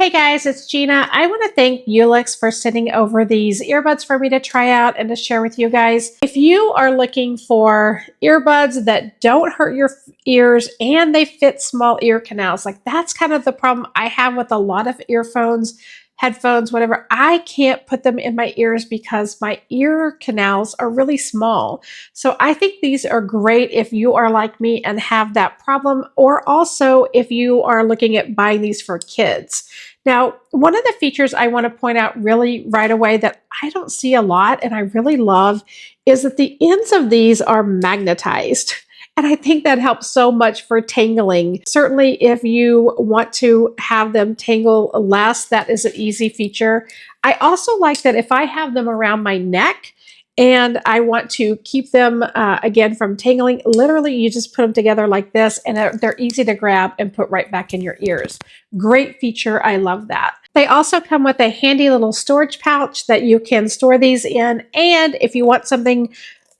Hey guys, it's Gina. I want to thank UliX for sending over these earbuds for me to try out and to share with you guys. If you are looking for earbuds that don't hurt your ears and they fit small ear canals, like that's kind of the problem I have with a lot of earphones, headphones, whatever. I can't put them in my ears because my ear canals are really small. So I think these are great if you are like me and have that problem, or also if you are looking at buying these for kids. Now, one of the features I want to point out really right away that I don't see a lot and I really love is that the ends of these are magnetized. And I think that helps so much for tangling. Certainly, if you want to have them tangle less, that is an easy feature. I also like that if I have them around my neck and I want to keep them, again, from tangling, literally you just put them together like this and they're easy to grab and put right back in your ears. Great feature. I love that. They also come with a handy little storage pouch that you can store these in. And if you want something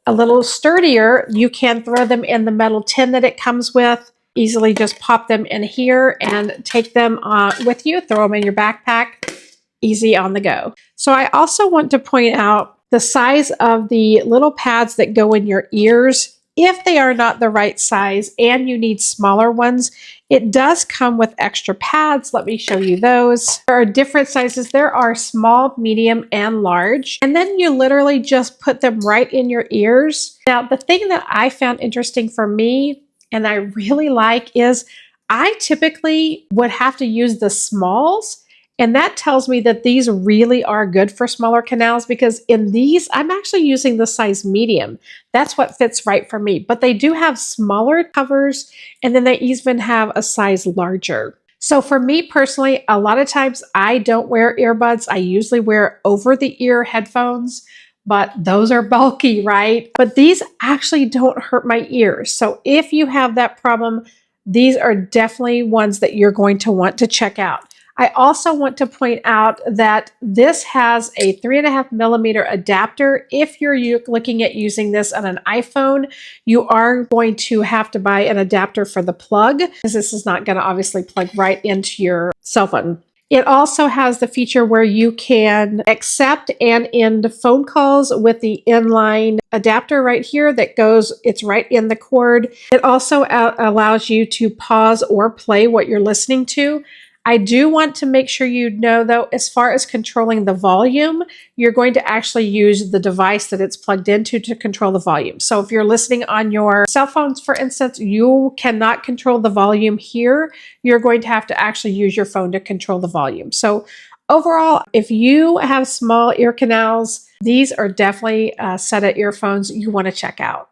a little sturdier, you can throw them in the metal tin that it comes with. Easily just pop them in here and take them with you, throw them in your backpack, easy on the go. So I also want to point out the size of the little pads that go in your ears. If they are not the right size and you need smaller ones, it does come with extra pads. Let me show you those. There are different sizes. There are small, medium, and large. And then you literally just put them right in your ears. Now, the thing that I found interesting for me, and I really like, is I typically would have to use the smalls. And that tells me that these really are good for smaller canals, because in these, I'm actually using the size medium. That's what fits right for me. But they do have smaller covers, and then they even have a size larger. So for me personally, a lot of times I don't wear earbuds. I usually wear over-the-ear headphones, but those are bulky, right? But these actually don't hurt my ears. So if you have that problem, these are definitely ones that you're going to want to check out. I also want to point out that this has a 3.5mm adapter. If you're looking at using this on an iPhone, you are going to have to buy an adapter for the plug, because this is not going to obviously plug right into your cell phone. It also has the feature where you can accept and end phone calls with the inline adapter right here that goes, it's right in the cord. It also allows you to pause or play what you're listening to. I do want to make sure you know, though, as far as controlling the volume, you're going to actually use the device that it's plugged into to control the volume. So if you're listening on your cell phones, for instance, you cannot control the volume here. You're going to have to actually use your phone to control the volume. So overall, if you have small ear canals, these are definitely a set of earphones you want to check out.